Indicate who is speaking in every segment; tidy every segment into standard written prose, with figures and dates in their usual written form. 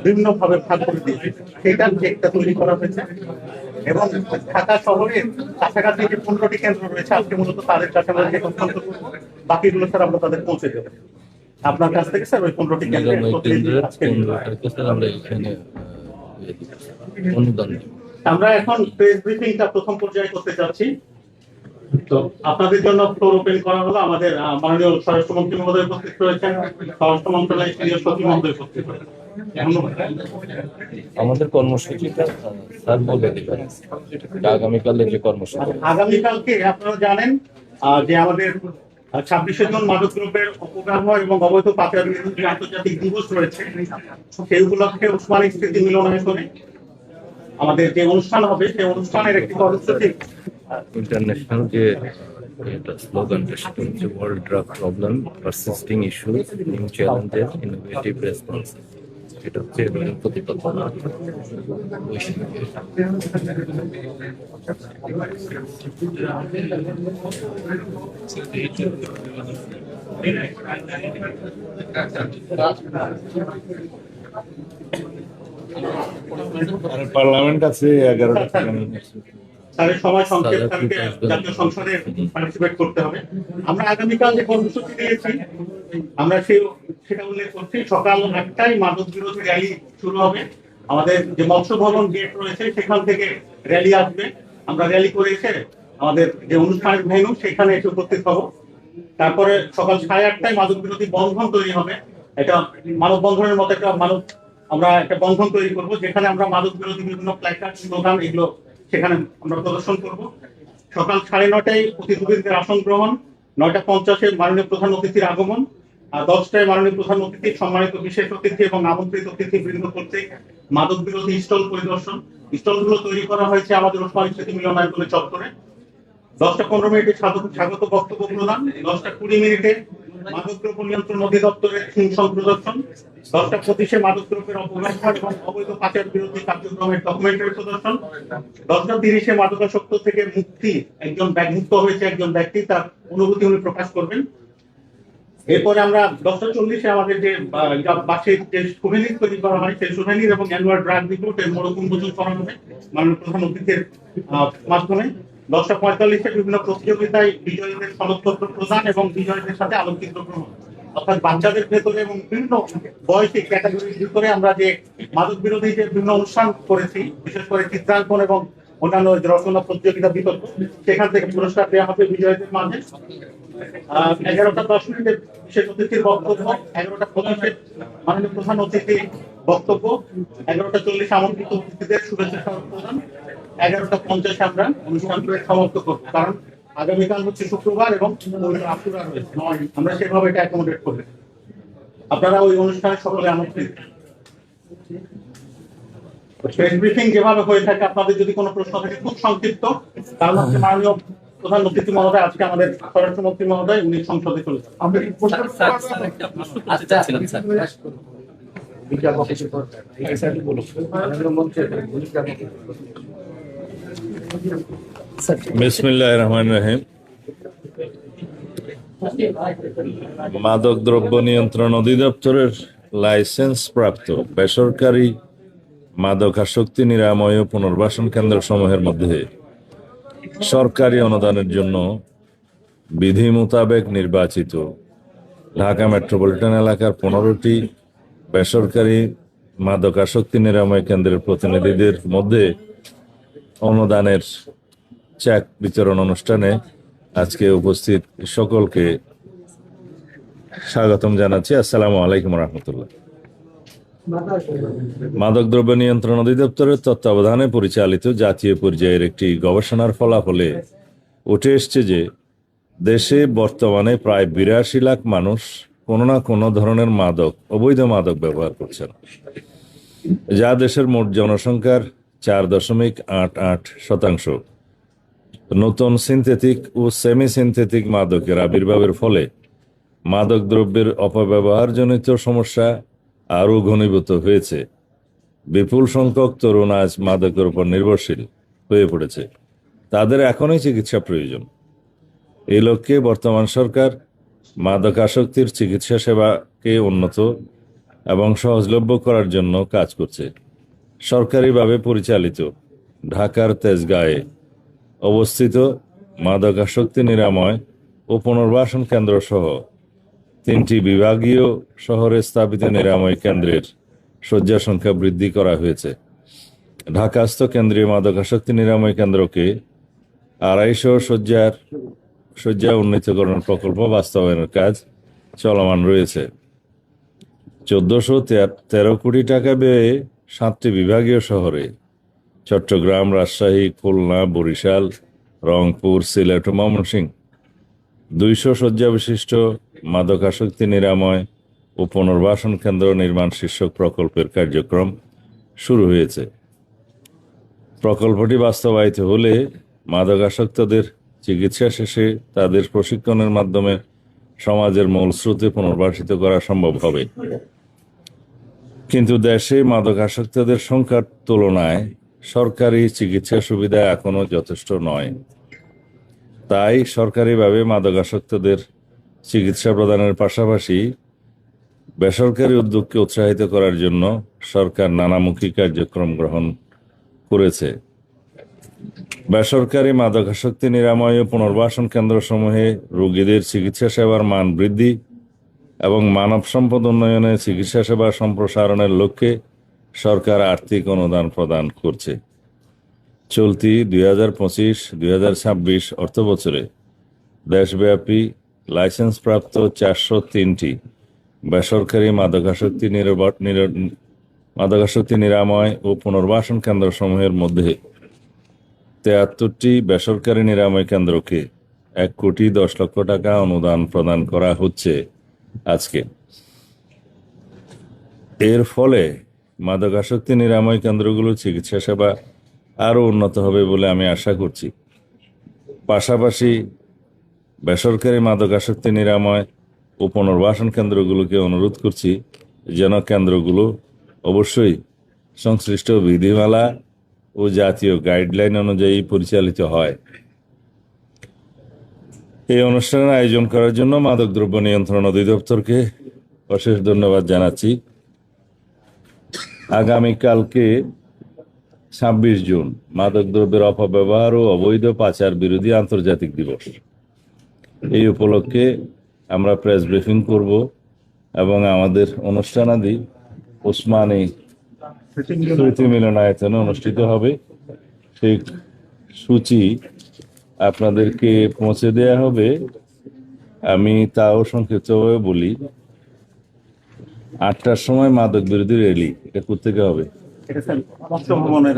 Speaker 1: বিভিন্ন ভাবে ভাগ করে দিয়েছে, সেটার চেকটা তৈরি করা হয়েছে। এবং ঢাকা শহরের কাছাকাছি যে 15টি কেন্দ্র রয়েছে, আজকে মূলত তাদের কাছে আমরা যে হস্তান্তর করবো, বাকিগুলো স্যার আমরা তাদের পৌঁছে দেবো আপনার কাছ থেকে। স্যার ওই 15টি কেন্দ্রের প্রতিনিধি আজকে
Speaker 2: অনুদান
Speaker 1: আমরা এখন প্রেস ব্রিফিংটা প্রথম পর্যায়ে করতে যাচ্ছি। তো আপনাদের জন্য ফ্লোর ওপেন করা হলো। আমাদের মাননীয় স্বরাষ্ট্রমন্ত্রী মহোদয় উপস্থিত রয়েছেন, স্বরাষ্ট্র মন্ত্রণালয়ের সিনিয়র সচিব মহোদয় উপস্থিত রয়েছেন।
Speaker 2: আমাদের কর্মসূচিটা স্যার বলে দেবেন, আগামীকালের যে কর্মসূচি।
Speaker 1: আগামীকালকে আপনারা জানেন যে আমাদের 26শে জুন মাদক দ্রব্যের অপব্যবহার এবং অবৈধ পাচার বিরোধী আন্তর্জাতিক দিবস রয়েছে। সেই উপলক্ষে ওসমানী স্মৃতি মিলনায়তনে আমাদের যে অনুষ্ঠান হবে, সেই অনুষ্ঠানের একটি কর্মসূচি
Speaker 2: ইন্টারন্যাশনাল যে এটা স্লোগানটা, সেটা হচ্ছে world drug problem, persisting issues, new challenges, innovative response. এটা হচ্ছে এবারের পরিকল্পনা।
Speaker 3: পার্লামেন্ট আছে 11টা।
Speaker 1: তাদের সময় সংক্ষেপ থাকবে, জাতীয় সংসদে পার্টিসিপেট করতে হবে। আমরা আগামীকাল যে কর্মসূচি দিয়েছি, আমরা সেটা উল্লেখ করছি। সকাল 8টায় মাদক বিরোধী র্যালি শুরু হবে। আমাদের যে মৎস্য ভবন গেট রয়েছে, সেখান থেকে র্যালি আসবে। আমরা র্যালি করে এসে আমাদের যে অনুষ্ঠানের ভেন্যু, সেখানে এসে উপস্থিত হব। তারপরে সকাল 8:30টায় মাদক বিরোধী বন্ধন তৈরি হবে। এটা মানব বন্ধনের মতো আমরা একটা বন্ধন তৈরি করব, যেখানে আমরা মাদক বিরোধী বিভিন্ন প্ল্যাকার্ড, স্লোগান এগুলো সেখানে আমরা প্রদর্শন করব। সকাল 9:30টায় অতিথিবৃন্দের আসন গ্রহণ, 9:50-এ মাননীয় প্রধান অতিথির আগমন, আর 10টায় মাননীয় প্রধান অতিথি, সম্মানিত বিশেষ অতিথি এবং আমন্ত্রিত অতিথি বৃন্দ কর্তৃক মাদক বিরোধী স্টল পরিদর্শন। স্টলগুলো তৈরি করা হয়েছে আমাদের ওসমানী স্মৃতি মিলনায়তনের চত্বরে। 10:15 স্বাগত বক্তব্য প্রদান, 10:20 মাদকদ্রব্য নিয়ন্ত্রণ অধিদপ্তরের থিম সং প্রদর্শন, 10:25 মাদকদ্রব্যের অপব্যবহার এবং অবৈধ পাচার বিরোধী কার্যক্রমের ডকুমেন্টারি প্রদর্শন, 10:30 মাদকাসক্ত থেকে মুক্তি, মুক্ত হয়েছে একজন ব্যক্তি, তার অনুভূতি উনি প্রকাশ করবেন। এরপরে আমরা 10:40 আমাদের যে বাসের যে সুভেনির তৈরি করা হয়, সেই সুভেনির এবং অ্যানুয়াল ড্রাগ রিপোর্টের মোড়ক উন্মোচন করা হবে মাননীয় প্রধান অতিথির মাধ্যমে। 10:45 বিভিন্ন প্রতিযোগিতায় বিজয়ীদের সনদপত্র প্রদান এবং বিজয়ীদের সাথে আলোকচিত্র গ্রহণ, অর্থাৎ বাচ্চাদের ভেতরে এবং বিভিন্ন বয়সী ক্যাটাগরির ভিতরে আমরা যে মাদক বিরোধী যে বিভিন্ন অনুষ্ঠান করেছি, বিশেষ করে চিত্রাঙ্কন এবং অন্যান্য রচনা প্রতিযোগিতা বিতর্ক, সেখান থেকে পুরস্কার দেওয়া হবে বিজয়ীদের মাঝে। 11:10 বিশেষ অতিথির বক্তব্য, 11:25 মাননীয় প্রধান অতিথির বক্তব্য, 11:40 আমন্ত্রিত অতিথিদের শুভেচ্ছা স্মারক প্রদান, 11:50 আমরা অনুষ্ঠান সমাপ্ত করবো। কারণ আগামীকাল হচ্ছে শুক্রবার এবং আশুরা রয়েছে, আমরা সেভাবে এটা অ্যাকোমোডেট করবো। আপনারা ওই অনুষ্ঠানে সকলে আমন্ত্রিত। প্রেস ব্রিফিং যেভাবে হয়ে থাকে, আপনাদের যদি কোনো প্রশ্ন থাকে খুব সংক্ষিপ্ত, কারণ হচ্ছে মাননীয় প্রধান অতিথি মহোদয়, আজকে আমাদের স্বরাষ্ট্রমন্ত্রী মহোদয়, উনি সংসদে চলে যান।
Speaker 3: বিসমিল্লাহির রহমানির রহিম। মাদক দ্রব্য নিয়ন্ত্রণ অধিদপ্তরের লাইসেন্স প্রাপ্ত বেসরকারি মাদকাসক্তি নিরাময় ও পুনর্বাসন কেন্দ্র সমূহের মধ্যে সরকারি অনুদানের জন্য বিধি মোতাবেক নির্বাচিত ঢাকা মেট্রোপলিটন এলাকার 15টি বেসরকারি মাদকাসক্তি নিরাময় কেন্দ্রের প্রতিনিধিদের মধ্যে অনুদানের চেক বিতরণ অনুষ্ঠানে আজকে উপস্থিত সকলকে স্বাগতম জানাচ্ছি। আসসালামু আলাইকুম রহমতুল্লাহ। মাদকদ্রব্য নিয়ন্ত্রণ অধিদপ্তরের তত্ত্বাবধানে পরিচালিত জাতীয় পর্যায়ের একটি গবেষণার ফলাফলে উঠে এসছে যে দেশে বর্তমানে প্রায় 82 লাখ মানুষ কোনো না কোনো ধরনের অবৈধ মাদক ব্যবহার করছেন, যা দেশের মোট জনসংখ্যার 4.88%। নতুন সিনথেটিক ও সেমি সিনথেটিক মাদকের আবির্ভাবের ফলে মাদক দ্রব্যের অপব্যবহারজনিত সমস্যা আরও ঘনীভূত হয়েছে। বিপুল সংখ্যক তরুণ আজ মাদকের উপর নির্ভরশীল হয়ে পড়েছে, তাদের এখনই চিকিৎসা প্রয়োজন। এই লক্ষ্যে বর্তমান সরকার মাদকাসক্তির চিকিৎসা সেবাকে উন্নত এবং সহজলভ্য করার জন্য কাজ করছে। সরকারিভাবে পরিচালিত ঢাকার তেজগাঁয়ে অবস্থিত মাদকাসক্তি নিরাময় ও পুনর্বাসন কেন্দ্র সহ 3টি বিভাগীয় শহরে স্থাপিত নিরাময় কেন্দ্রের শয্যা সংখ্যা বৃদ্ধি করা হয়েছে। ঢাকাস্থ কেন্দ্রীয় মাদকাসক্তি নিরাময় কেন্দ্রকে 250 শয্যা উন্নীতকরণ প্রকল্প বাস্তবায়নের কাজ চলমান রয়েছে। 1413 কোটি টাকা ব্যয়ে 7টি বিভাগীয় শহরে চট্টগ্রাম, রাজশাহী, খুলনা, বরিশাল, রংপুর, সিলেট ও ময়মনসিংহ 200 শয্যা বিশিষ্ট মাদকাসক্তি নিরাময় ও পুনর্বাসন কেন্দ্র নির্মাণ শীর্ষক প্রকল্পের কার্যক্রম শুরু হয়েছে। প্রকল্পটি বাস্তবায়িত হলে মাদকাসক্তদের চিকিৎসা শেষে তাদের প্রশিক্ষণের মাধ্যমে সমাজের মূল স্রোতে পুনর্বাসিত করা সম্ভব হবে। কিন্তু দেশে মাদকাসক্তদের সংখ্যার তুলনায় সরকারি চিকিৎসা সুবিধা এখনো যথেষ্ট নয়। তাই সরকারিভাবে মাদকাসক্তদের চিকিৎসা প্রদানের পাশাপাশি বেসরকারি উদ্যোগকে উৎসাহিত করার জন্য সরকার নানামুখী কার্যক্রম গ্রহণ করেছে। বেসরকারি মাদকাসক্তি নিরাময় ও পুনর্বাসন কেন্দ্রসমূহে রোগীদের চিকিৎসা সেবার মান বৃদ্ধি এবং মানব সম্পদ উন্নয়নে চিকিৎসা সেবা সম্প্রসারণের লক্ষ্যে সরকার আর্থিক অনুদান প্রদান করছে। চলতি 2025-2026 অর্থবছরে দেশব্যাপী লাইসেন্সপ্রাপ্ত 403টি বেসরকারি মাদকাসক্তি নিরাময় ও পুনর্বাসন কেন্দ্রসমূহের মধ্যে 73টি বেসরকারি নিরাময় কেন্দ্রকে 1,10,00,000 টাকা অনুদান প্রদান করা হচ্ছে আজকে। এর ফলে মাদকাসক্তি নিরাময় কেন্দ্রগুলোর চিকিৎসা সেবা আরও উন্নত হবে বলে আমি আশা করছি। পাশাপাশি বেসরকারি মাদকাসক্তি নিরাময় ও পুনর্বাসন কেন্দ্রগুলোকে অনুরোধ করছি যেন কেন্দ্রগুলো অবশ্যই সংশ্লিষ্ট বিধিমালা ও জাতীয় গাইডলাইন অনুযায়ী পরিচালিত হয়। এই অনুষ্ঠানের আয়োজন করার জন্য মাদকদ্রব্য নিয়ন্ত্রণ অধিদপ্তরকে অশেষ ধন্যবাদ জানাচ্ছি। আগামীকালকে 26 জুন মাদকদ্রব্যের অপব্যবহার ও অবৈধ পাচার বিরোধী আন্তর্জাতিক দিবস। এই উপলক্ষে আমরা প্রেস ব্রিফিং করব এবং আমাদের অনুষ্ঠানাদি ওসমানী স্মৃতি মিলনায়তনে অনুষ্ঠিত হবে। সেই সূচি আপনাদেরকে পৌঁছে দেয়া হবে। আমি তাও সংক্ষিপ্তভাবে বলি, 8টার সময় মাদক বিরোধী র্যালি। এটা কোথেকে হবে?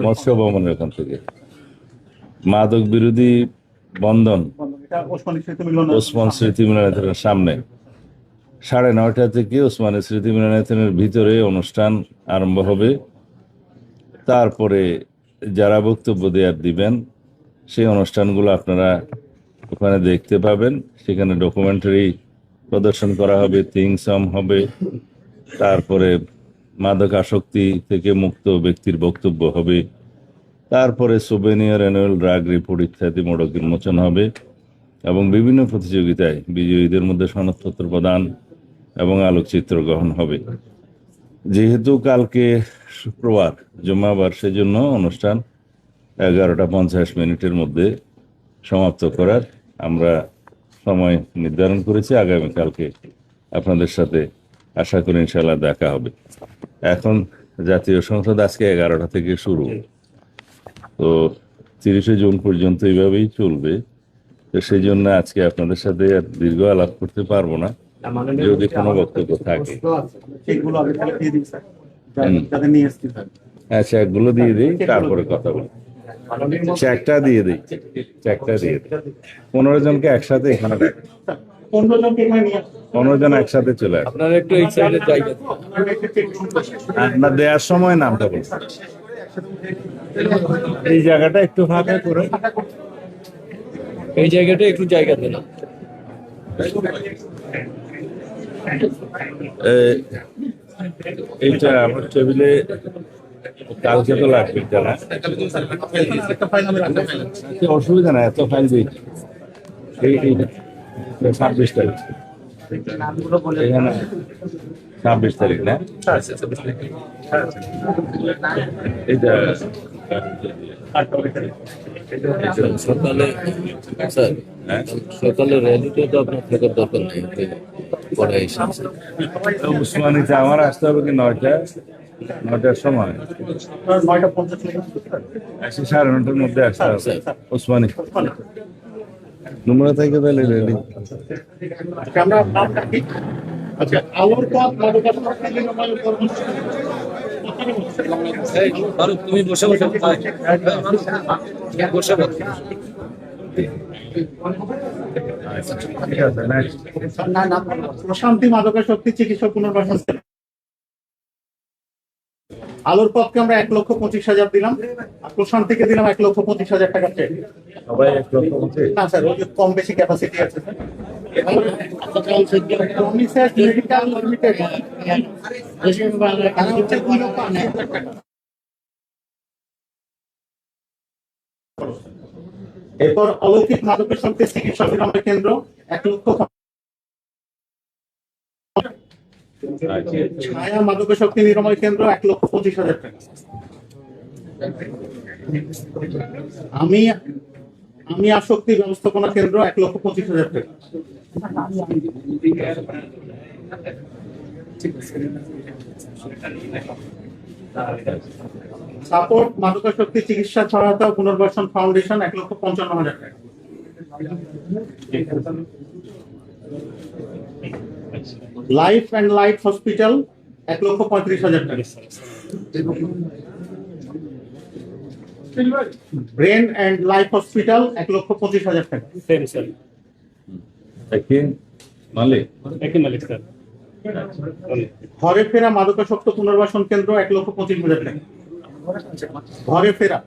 Speaker 3: মৎস্য ভবনের ওখান থেকে। মাদক বিরোধী বন্ধন ওসমান স্মৃতি মিলনায়তনের সামনে 9:30 থেকে ওসমানী স্মৃতি মিলনায়তনের ভিতরে অনুষ্ঠান আরম্ভ হবে। তারপরে যারা বক্তব্য দিবেন সেই অনুষ্ঠানগুলো আপনারা ওখানে দেখতে পাবেন। সেখানে ডকুমেন্টারি প্রদর্শন করা হবে, থিং সং হবে, তারপরে মাদক আসক্তি থেকে মুক্ত ব্যক্তির বক্তব্য হবে, তারপরে সোভেনিয়ার অ্যানুয়াল ড্রাগ রিপোর্ট ইত্যাদি মোড়ক উন্মোচন হবে এবং বিভিন্ন প্রতিযোগিতায় বিজয়ীদের মধ্যে সনদপত্র প্রদান এবং আলোকচিত্র গ্রহণ হবে। যেহেতু কালকে শুক্রবার জুম্মাবার, সেজন্য অনুষ্ঠান 11:50 মধ্যে সমাপ্ত করার আমরা সময় নির্ধারণ করেছি। আগামীকালকে আপনাদের সাথে আশা করি ইনশাল্লাহ দেখা হবে। এখন জাতীয় সংসদ আজকে 11টা থেকে শুরু, তো 30শে জুন পর্যন্ত এইভাবেই চলবে। তো সেই জন্য আজকে আপনাদের সাথে আর দীর্ঘ আলাপ করতে পারবো না, যদি কোনো বক্তব্য থাকে। আচ্ছা, এগুলো দিয়ে দিই, তারপরে কথা বলি। চেকটা দিয়ে দিই, 15 জনকে একসাথে এখানে রাখি। 15 জন একসাথে চলে আসে।
Speaker 2: আপনারা একটু এই সাইডে জায়গা
Speaker 3: আপনার দেওয়ার সময় নামটা বলুন। এই জায়গাটা একটু ফাঁকা করে,
Speaker 2: এই জায়গাটা একটু জায়গা দেন।
Speaker 3: এইটা আমার টেবিলে কালকে তো লাগবে, জানা অসুবিধা না, এত ফাইল দিই। এই 26 তারিখ এখানে 26 তারিখ না এটা
Speaker 2: সকালে স্যার সকালে র্যালিতে তো আপনার থাকার দরকার নেই, পরে এসেছে।
Speaker 3: উসমানীতে আমার আসতে হবে কি 9টার সময়?
Speaker 1: 9:50
Speaker 3: আসি 9:30টার মধ্যে আসতে হবে উসমানী নোংরা থেকে তাহলে রেডি।
Speaker 1: আমরা নামটা কি? আচ্ছা, আলোর পথ মাদকাসক্তি নিরাময় কর্মসূচি।
Speaker 2: তুমি বসে বসে বসে
Speaker 3: ঠিক আছে না
Speaker 1: প্রশান্তি মাদকাসক্তি চিকিৎসা পুনর্বাসন। আলোর পথকে আমরা 1,25,000 দিলাম, আর প্রশান্তিকে দিলাম 1,25,000 টাকা চেক।
Speaker 3: সবাই 1,25,000।
Speaker 1: না স্যার, ওই যে কম বেশি ক্যাপাসিটি আছে স্যার। প্রমিসেস মেডিকেল লিমিটেড তারা হচ্ছে 2,80,000 টাকা। এরপর অলৌকিক মাদকাসক্তি চিকিৎসা নিরাময় কেন্দ্র 1,00,000। ছায়া মাদকাসক্তি নিরাময় কেন্দ্র 1,25,000 টাকা। আমি আসক্তি ব্যবস্থাপনা কেন্দ্র 1,25,000 টাকা। সাপোর্ট মাদকাসক্তি চিকিৎসা সহায়তা ও পুনর্বাসন ফাউন্ডেশন 1,55,000 টাকা। লাইফ অ্যান্ড লাইট হসপিটাল 1,35,000 টাকা। ব্রেন অ্যান্ড লাইফ হসপিটাল 1,25,000 টাকা।
Speaker 3: মালিক
Speaker 1: ঘরে ফেরা মাদকাসক্ত পুনর্বাসন কেন্দ্র 1,25,000 টাকা। ঘরে ফেরা।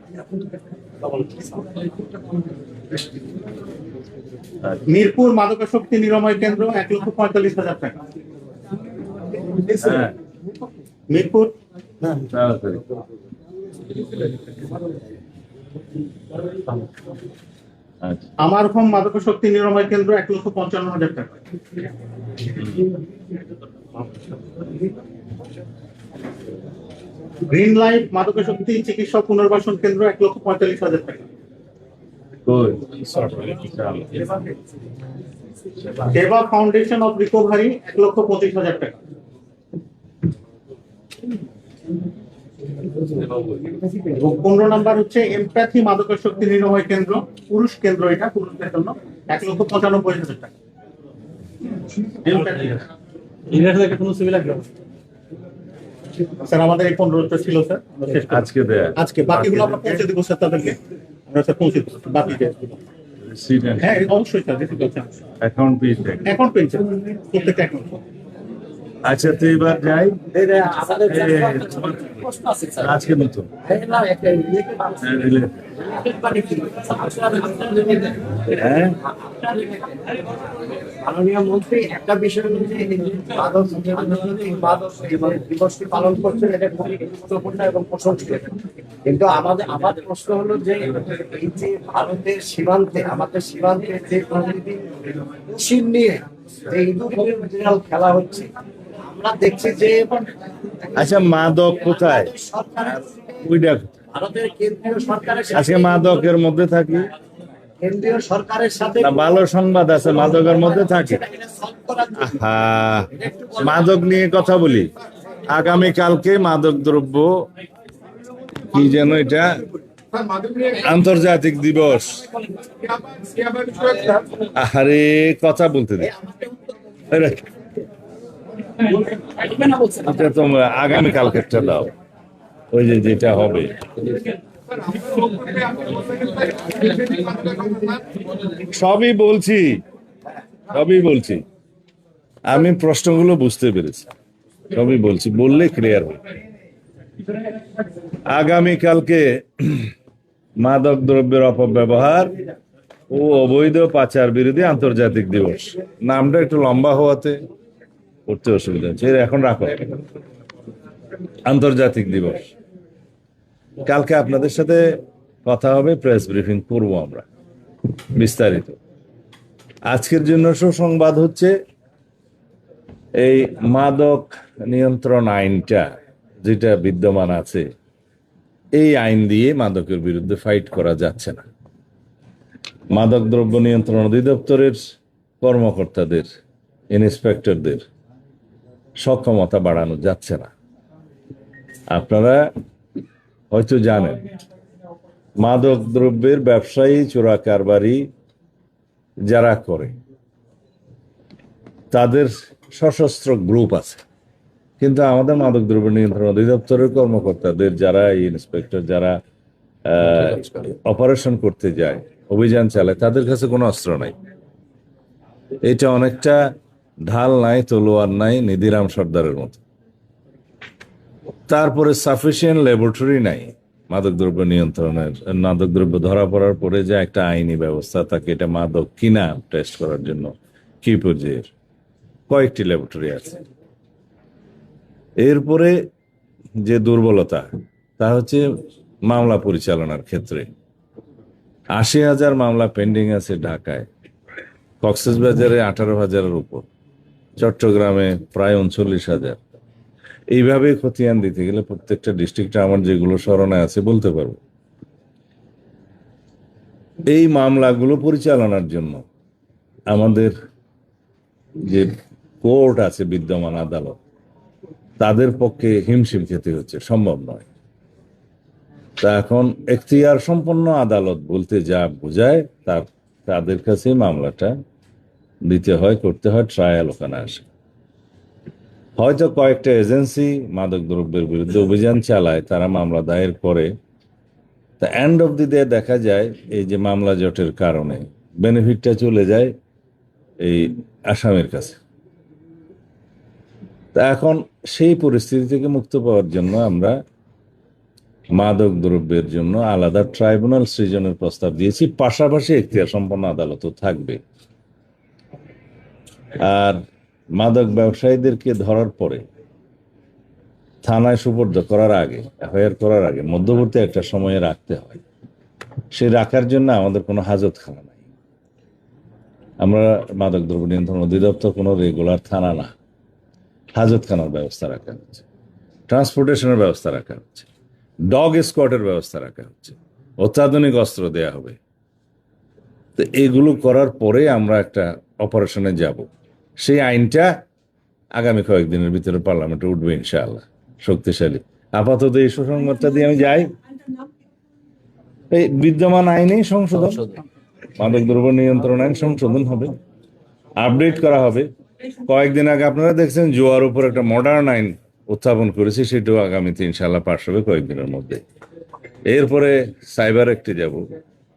Speaker 1: মিরপুর মাদকাসক্তি নিরাময় কেন্দ্র 1,45,000 টাকা। মিরপুর আমার হোম মাদকাসক্তি নিরাময় কেন্দ্র 1,55,000 টাকা। গ্রিন লাইফ মাদকাসক্তি চিকিৎসা পুনর্বাসন কেন্দ্র 1,45,000 টাকা। দেবা ফাউন্ডেশন অফ রিকভারি 1,25,000 টাকা। এবং 15 নাম্বার হচ্ছে এমপ্যাথি মাদকাসক্তি নিরাময় কেন্দ্র, পুরুষ কেন্দ্র, এটা পুরুষদের জন্য 1,95,000 টাকা। স্যার আমাদের এই 15টা ছিল স্যার, আজকে বাকিগুলো আমরা পৌঁছে দিব স্যার তাদেরকে। আমরা স্যার পৌঁছে দেবো বাকি ডেটগুলো। হ্যাঁ অবশ্যই স্যার,
Speaker 3: অ্যাকাউন্ট
Speaker 1: পেয়েছে প্রত্যেকটা অ্যাকাউন্ট।
Speaker 3: আচ্ছা, তো এবার যাই আজকে নতুন
Speaker 4: মাননীয় মন্ত্রী একটা বিষয় দিবসটি পালন করছেন, এটা খুবই গুরুত্বপূর্ণ এবং প্রশংসনীয়। কিন্তু আমার প্রশ্ন হলো যে এই যে ভারতের সীমান্তে, আমাদের সীমান্তে যে প্রতিদিন নিয়ে যে ইন্দোর খেলা হচ্ছে, আমরা দেখছি যে
Speaker 3: আচ্ছা, মাদক কোথায়?
Speaker 4: ভারতের কেন্দ্রীয় সরকারের
Speaker 3: আজকে মাদকের মধ্যে থাকি
Speaker 4: কেন্দ্রীয় সরকারের সাথে
Speaker 3: না, ভালো সংবাদ আছে, মাদকের মধ্যে থাকি। মাদক নিয়ে কথা বলি। আগামী কালকে মাদক দ্রব্য কি যেন এটা আন্তর্জাতিক দিবস। আরে কথা বলতে দে, এটা তোমরা আগামী কালকেরটা দাও, ওই যে যেটা হবে। সবই বলছি আমি প্রশ্নগুলো বুঝতে পেরেছি, সবই বলছি, বললে ক্লিয়ার হবে। আগামীকালকে মাদক দ্রব্যের অপব্যবহার ও অবৈধ পাচার বিরোধী আন্তর্জাতিক দিবস। নামটা একটু লম্বা হওয়াতে পড়তে অসুবিধা হচ্ছে, এখন রাখো। আন্তর্জাতিক দিবস কালকে আপনাদের সাথে কথা হবে, প্রেস ব্রিফিং করবো আমরা বিস্তারিত। আজকের জন্য সুসংবাদ হচ্ছে এই মাদক নিয়ন্ত্রণ আইনটা যেটা বিদ্যমান আছে, এই আইন দিয়ে মাদকের বিরুদ্ধে ফাইট করা যাচ্ছে না। মাদক দ্রব্য নিয়ন্ত্রণ অধিদপ্তরের কর্মকর্তাদের, ইন্সপেক্টরদের সক্ষমতা বাড়ানো যাচ্ছে না। আপনারা হয়তো জানেন, মাদক দ্রব্যের ব্যবসায়ী, চোরা কারবারি যারা করে তাদের সশস্ত্র গ্রুপ আছে, কিন্তু আমাদের মাদক দ্রব্য নিয়ন্ত্রণ অধিদপ্তরের কর্মকর্তাদের, যারা ইন্সপেক্টর, যারা অপারেশন করতে যায়, অভিযান চালায়, তাদের কাছে কোনো অস্ত্র নাই। এটা অনেকটা ঢাল নাই, তলোয়ার নাই, নিধিরাম সর্দারের মতো। তারপরে সাফিসিয়েন্ট ল্যাবরেটরি নাই মাদকদ্রব্য নিয়ন্ত্রণের। মাদকদ্রব্য ধরা পড়ার পরে যে একটা আইনি ব্যবস্থা থাকে, এটা মাদক কিনা টেস্ট করার জন্য কি পর্যায়ের কয়েকটি ল্যাবরেটরি আছে। এরপরে যে দুর্বলতা, তা হচ্ছে মামলা পরিচালনার ক্ষেত্রে ৮০,০০০ মামলা পেন্ডিং আছে ঢাকায়, কক্সবাজারে ১৮,০০০-এর উপর, চট্টগ্রামে প্রায় ৩৯,০০০। এইভাবে খতিয়ান দিতে গেলে প্রত্যেকটা ডিস্ট্রিক্টে আমার যেগুলো স্মরণে আছে বলতে পারবো। এই মামলাগুলো পরিচালনার জন্য আমাদের যে কোর্ট আছে, বিদ্যমান আদালত, তাদের পক্ষে হিমশিম খেতে হচ্ছে, সম্ভব নয়। তা এখন এখতিয়ার সম্পন্ন আদালত বলতে যা বোঝায়, তাদের কাছে মামলাটা দিতে হয়, করতে হয়, ট্রায়াল ওখানে আসে। হয়তো কয়েকটা এজেন্সি মাদক দ্রব্যের বিরুদ্ধে অভিযান চালায়, তারা মামলা দায়ের করে। তা এন্ড অফ দি ডে দেখা যায় এই যে মামলা জটের কারণে বেনিফিটটা চলে যায় এই আসামির কাছে। তা এখন সেই পরিস্থিতি থেকে মুক্ত পাওয়ার জন্য আমরা মাদক দ্রব্যের জন্য আলাদা ট্রাইব্যুনাল সৃজনের প্রস্তাব দিয়েছি, পাশাপাশি এখতিয়ার সম্পন্ন আদালতও থাকবে। আর মাদক ব্যবসায়ীদেরকে ধরার পরে থানায় সুপর্দ করার আগে, এফআইআর করার আগে মধ্যবর্তী একটা সময়ে রাখতে হয়। সে রাখার জন্য আমাদের কোনো হাজতখানা নাই। আমরা মাদক দ্রব্য নিয়ন্ত্রণ অধিদপ্তর কোনো রেগুলার থানা না, হাজতখানার ব্যবস্থা রাখা হচ্ছে, ট্রান্সপোর্টেশনের ব্যবস্থা রাখা হচ্ছে, ডগ স্কোয়াডের ব্যবস্থা রাখা হচ্ছে, অত্যাধুনিক অস্ত্র দেয়া হবে। তো এগুলো করার পরে আমরা একটা অপারেশনে যাব। সেই আইনটা আগামী কয়েকদিনের ভিতরে পার্লামেন্টে উঠবে ইনশাআল্লাহ, শক্তিশালী। আপাতত এই সুসংবাদটা দিয়ে আমি যাই। এই বিদ্যমান আইনেই সংশোধন, মাদক দ্রব্য নিয়ন্ত্রণ আইন সংশোধন হবে, আপডেট করা হবে। কয়েকদিন আগে আপনারা দেখছেন জোয়ার উপর একটা মডার্ন আইন উত্থাপন করেছি, সেটাও আগামীতে ইনশাআল্লাহ পাশ হবে কয়েকদিনের মধ্যে। এরপরে সাইবার অ্যাক্টে যাব,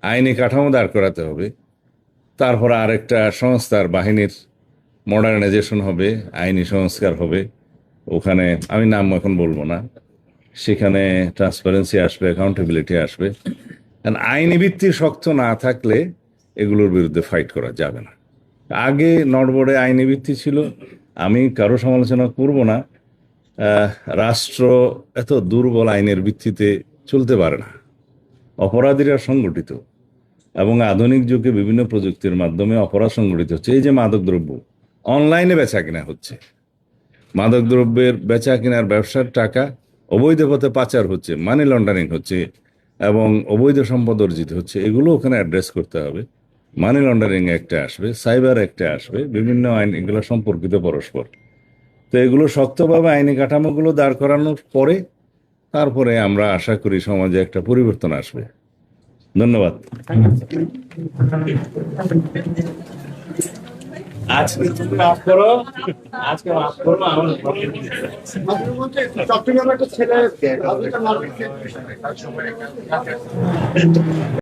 Speaker 3: আইনি কাঠামো দাঁড় করাতে হবে। তারপর আরেকটা সংস্থার বাহিনীর মডার্নাইজেশন হবে, আইনি সংস্কার হবে। ওখানে আমি নাম এখন বলবো না, সেখানে ট্রান্সপারেন্সি আসবে, অ্যাকাউন্টেবিলিটি আসবে। কারণ আইনি ভিত্তি শক্ত না থাকলে এগুলোর বিরুদ্ধে ফাইট করা যাবে না। আগে নড়বড়ে আইনি ভিত্তি ছিল, আমি কারো সমালোচনা করব না। রাষ্ট্র এত দুর্বল আইনের ভিত্তিতে চলতে পারে না। অপরাধীরা সংগঠিত এবং আধুনিক যুগে বিভিন্ন প্রযুক্তির মাধ্যমে অপরাধ সংগঠিত হচ্ছে। এই যে মাদক দ্রব্য অনলাইনে বেচা কিনা হচ্ছে, মাদক দ্রব্যের বেচা কিনার ব্যবসার টাকা অবৈধ পথে পাচার হচ্ছে, মানি লন্ডারিং হচ্ছে এবং অবৈধ সম্পদ অর্জিত হচ্ছে। এগুলো ওখানে অ্যাড্রেস করতে হবে। মানি লন্ডারিং একটা আসবে, সাইবার একটা আসবে, বিভিন্ন আইন এগুলো সম্পর্কিত পরস্পর। তো এগুলো শক্তভাবে আইনি কাঠামোগুলো দাঁড় করানোর পরে তারপরে আমরা আশা করি সমাজে একটা পরিবর্তন আসবে। ধন্যবাদ।
Speaker 1: আজকে তুমি মাফ করো, আজকে মাফ করো আমার
Speaker 4: চট্টগ্রামে একটা ছেলে